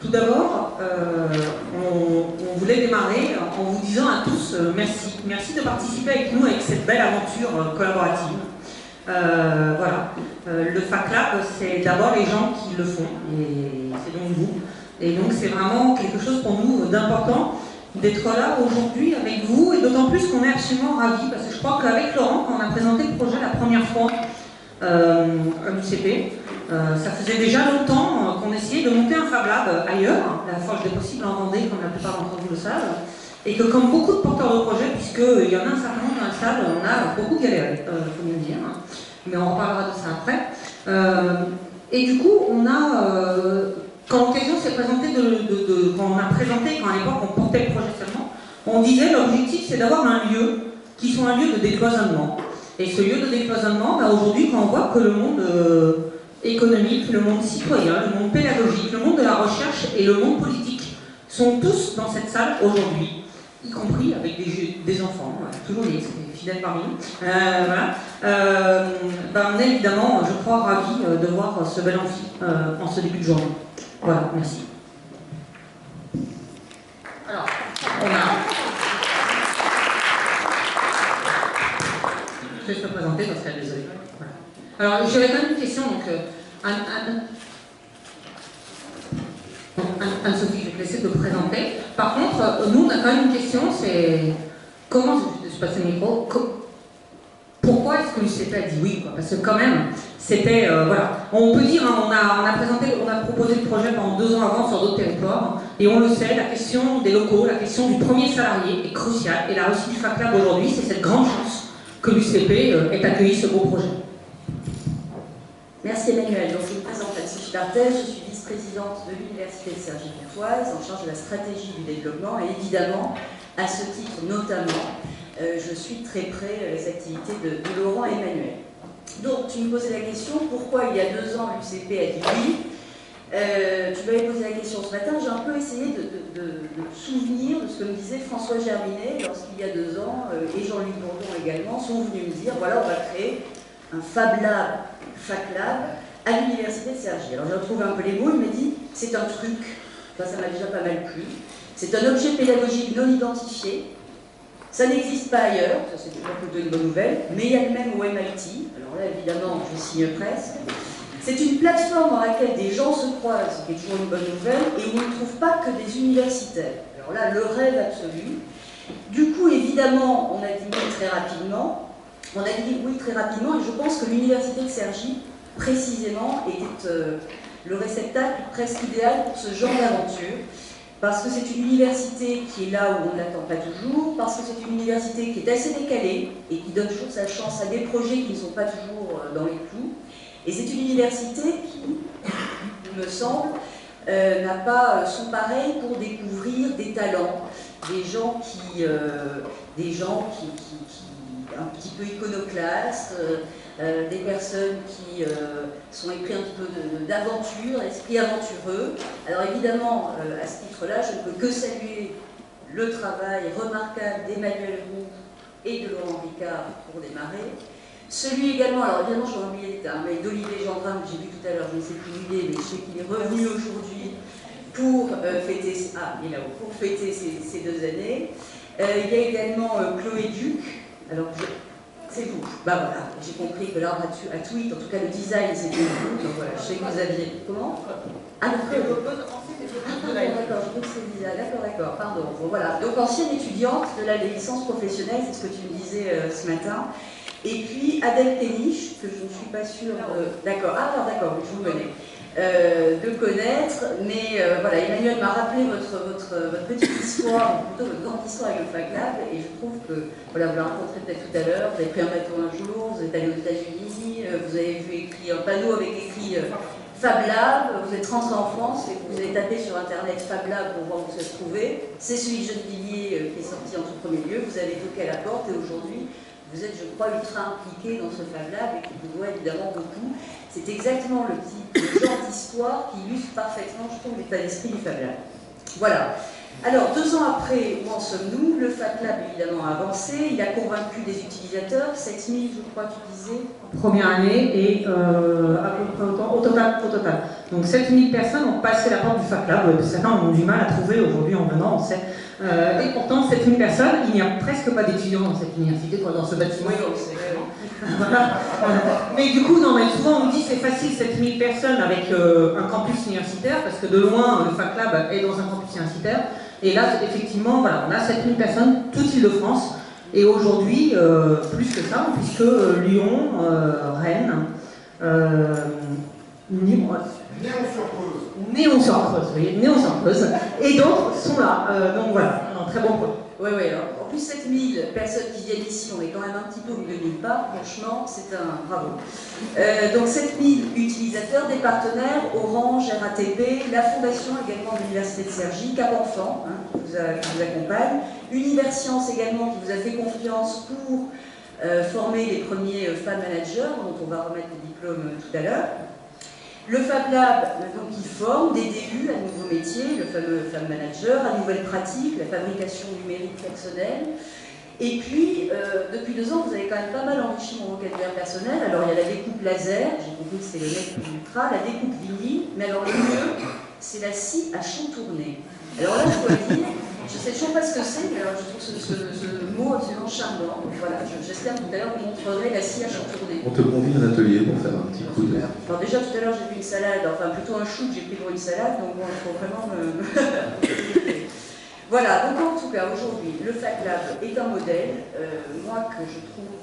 Tout d'abord, on voulait démarrer en vous disant à tous merci. Merci de participer avec nous avec cette belle aventure collaborative. Voilà. Le FACLab, c'est d'abord les gens qui le font, et c'est donc vous. Et donc c'est vraiment quelque chose pour nous d'important d'être là aujourd'hui avec vous, et d'autant plus qu'on est absolument ravis, parce que je crois qu'avec Laurent, quand on a présenté le projet la première fois à l'UCP, ça faisait déjà longtemps qu'on essayait de monter un Fab Lab ailleurs, la Forge des possibles en Vendée, comme la plupart d'entre vous le savent, et que comme beaucoup de porteurs de projets, puisqu'il y en a un certain nombre dans la salle, on a beaucoup galéré, faut bien le dire, mais on reparlera de ça après. Et du coup, on a, quand l'occasion s'est présentée, quand on a présenté, quand à l'époque on portait le projet seulement, on disait l'objectif c'est d'avoir un lieu qui soit un lieu de décloisonnement. Et ce lieu de décloisonnement, bah, aujourd'hui, quand on voit que le monde économique, le monde citoyen, le monde pédagogique, le monde de la recherche et le monde politique sont tous dans cette salle aujourd'hui, y compris avec des enfants, toujours des fidèles parmi nous. Voilà. Ben, on est évidemment, je crois, ravis de voir ce bel amphi en ce début de journée. Voilà, merci. Alors, on a... Je vais se présenter dans ce cas, désolé. Voilà. Alors, j'aurais quand même une question, donc... Anne-Sophie, je vais te laisser te présenter. Par contre, nous, on a quand même une question, c'est... Comment... Je passe le micro. Pourquoi est-ce que l'UCP a dit oui, quoi? Parce que quand même, c'était... voilà. On peut dire, hein, on a proposé le projet pendant 2 ans avant sur d'autres territoires, et on le sait, la question des locaux, la question du premier salarié est cruciale, et la réussite du FACLab aujourd'hui, c'est cette grande chance que l'UCP ait accueilli ce beau projet. Merci Emmanuel. Donc, je me présente Anne-Sophie Barthès, je suis vice-présidente de l'Université de Cergy-Pontoise, en charge de la stratégie du développement, et évidemment, à ce titre notamment, je suis très près les activités de Laurent et Emmanuel. Donc, tu me posais la question, pourquoi il y a 2 ans l'UCP a dit oui? Tu m'avais posé la question ce matin, j'ai un peu essayé de me souvenir de ce que me disait François Germinet lorsqu'il y a 2 ans, et Jean-Luc Bourdon également, sont venus me dire, voilà, on va créer un Fab Lab, FACLab, à l'Université de Cergy. Alors j'ai retrouvé un peu les mots, il m'a dit, c'est un truc, enfin, ça m'a déjà pas mal plu, c'est un objet pédagogique non identifié, ça n'existe pas ailleurs, ça c'est plutôt une bonne nouvelle, mais il y a le même au MIT, alors là évidemment je signe presque. C'est une plateforme dans laquelle des gens se croisent, qui est toujours une bonne nouvelle, et où on ne trouve pas que des universitaires. Alors là, le rêve absolu. Du coup, évidemment, on a dit oui très rapidement. On a dit oui très rapidement, et je pense que l'Université de Cergy, précisément, était le réceptacle presque idéal pour ce genre d'aventure. Parce que c'est une université qui est là où on ne l'attend pas toujours, parce que c'est une université qui est assez décalée, et qui donne toujours sa chance à des projets qui ne sont pas toujours dans les clous. Et c'est une université qui, il me semble, n'a pas son pareil pour découvrir des talents, des gens qui un petit peu iconoclastes, des personnes qui sont épris un petit peu d'aventure, esprit aventureux. Alors évidemment, à ce titre-là, je ne peux que saluer le travail remarquable d'Emmanuel Roux et de Laurent Ricard pour démarrer. Celui également, alors évidemment je vais oublier l'état, mais d'Olivier Gendrin, que j'ai vu tout à l'heure, je ne sais plus où il est, mais je sais qu'il est revenu aujourd'hui pour fêter, il est là-haut, pour fêter ces 2 années. Il y a également Chloé Duc, alors c'est vous, bah voilà, j'ai compris que l'arbre à tweet, en tout cas le design c'était vous, donc voilà, je sais que vous aviez, comment? Ah d'accord, d'accord, je crois que c'est Lisa, d'accord, pardon, bon, voilà, donc ancienne étudiante de la licence professionnelle, c'est ce que tu me disais ce matin. Et puis Adèle Péniche, que je ne suis pas sûre d'accord, d'accord, je vous connais, de connaître, mais voilà, Emmanuel m'a rappelé votre petite histoire, ou plutôt votre grande histoire avec le FACLab, et je trouve que, voilà, vous la rencontrez peut-être tout à l'heure, vous avez pris un bateau un jour, vous êtes allé aux États-Unis, vous avez vu écrit un panneau avec écrit Fab Lab, vous êtes rentré en France et vous avez tapé sur internet Fab Lab pour voir où ça se trouvait. C'est celui de Gennevilliers qui est sorti en tout premier lieu, vous avez toqué à la porte et aujourd'hui, vous êtes, je crois, ultra impliqué dans ce Fab Lab et qui vous doit évidemment beaucoup. C'est exactement le genre d'histoire qui illustre parfaitement, je trouve, l'état d'esprit du Fab Lab. Voilà. Alors, 2 ans après, où en sommes-nous? Le Fab Lab, évidemment, a avancé. Il a convaincu des utilisateurs, 7000, je crois, tu disais. Première année, et à peu près autant, total, au total. Donc 7000 personnes ont passé la porte du FacLab. Certains ont du mal à trouver aujourd'hui en venant, on sait. Et pourtant, 7000 personnes, il n'y a presque pas d'étudiants dans cette université, dans ce bâtiment. Oui, on sait. Voilà. Mais du coup, non, mais souvent on me dit c'est facile 7000 personnes avec un campus universitaire, parce que de loin, le FacLab est dans un campus universitaire. Et là, effectivement, voilà, on a 7000 personnes, toute Île-de-France. Et aujourd'hui, plus que ça, puisque Lyon, Rennes, Néon-sur-Creuse, vous voyez, Néon-sur-Creuse, et d'autres sont là. Donc voilà, un très bon point. Oui, oui, alors, en plus 7000 personnes qui viennent ici, on est quand même un petit peu au milieu de nulle part, franchement, c'est un bravo. Donc 7000 utilisateurs, des partenaires, Orange, RATP, la fondation également de l'Université de Cergy, Cap Enfant, qui vous accompagne, Universcience également, qui vous a fait confiance pour former les premiers femmes managers, dont on va remettre les diplômes tout à l'heure. Le Fab Lab, donc, il forme des débuts à nouveaux métiers, le fameux Femme Manager, à nouvelles pratiques, la fabrication numérique personnelle. Et puis, depuis 2 ans, vous avez quand même pas mal enrichi mon vocabulaire personnel. Alors, il y a la découpe laser, j'ai compris que c'était le mec plus ultra, la découpe vinyle, mais alors le mieux, c'est la scie à chantourner. Alors là, je dois dire, je ne sais toujours pas ce que c'est, mais alors je trouve ce mot absolument charmant. Donc voilà, j'espère que tout à l'heure vous montrerez la scie à chantourner. On te convie à un atelier pour faire un petit coup de... Alors déjà tout à l'heure j'ai vu une salade, enfin plutôt un chou que j'ai pris pour une salade, donc bon, il faut vraiment me... Voilà, donc en tout cas aujourd'hui, le FacLab est un modèle, moi que je trouve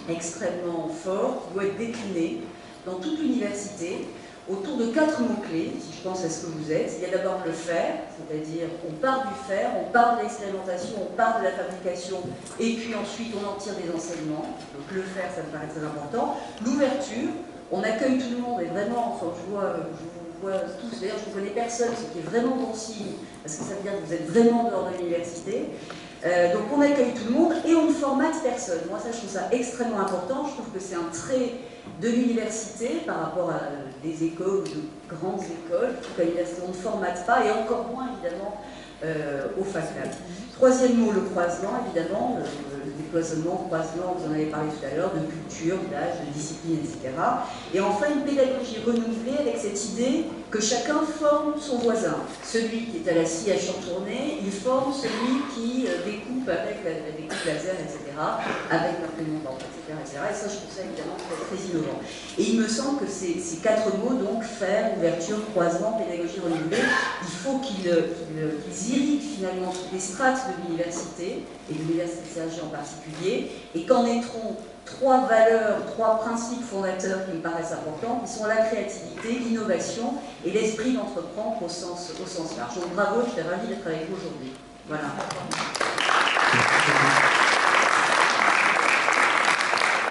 extrêmement fort, qui doit être décliné dans toute l'université, autour de 4 mots-clés, si je pense à ce que vous êtes. Il y a d'abord le faire, c'est-à-dire on part du faire, on part de l'expérimentation, on part de la fabrication, et puis ensuite on en tire des enseignements. Donc le faire, ça me paraît très important. L'ouverture, on accueille tout le monde, et vraiment, enfin, je vous vois tous, d'ailleurs je ne connais personne, ce qui est vraiment bon signe, parce que ça veut dire que vous êtes vraiment dehors de l'université. Donc on accueille tout le monde et on ne formate personne. Moi ça je trouve ça extrêmement important, je trouve que c'est un trait de l'université par rapport à des écoles ou de grandes écoles. En tout cas, l'université, on ne formate pas, et encore moins évidemment au FacLab. Troisième mot, le croisement, évidemment, le décloisonnement, croisement, vous en avez parlé tout à l'heure, de culture, d'âge, de discipline, etc. Et enfin, une pédagogie renouvelée avec cette idée que chacun forme son voisin. Celui qui est à la scie à chantourner, il forme celui qui découpe avec la découpe laser, etc., avec l'imprimante d'encre, etc., etc. Et ça, je trouve ça évidemment très innovant. Et il me semble que ces 4 mots, donc faire, ouverture, croisement, pédagogie renouvelée, il faut qu'ils irriguent finalement toutes les strates de l'université, et de l'université de Cergy en particulier, et qu'en naîtront 3 valeurs, 3 principes fondateurs qui me paraissent importants, qui sont la créativité, l'innovation et l'esprit d'entreprendre au sens large. Donc bravo, j'étais ravie d'être avec vous aujourd'hui. Voilà.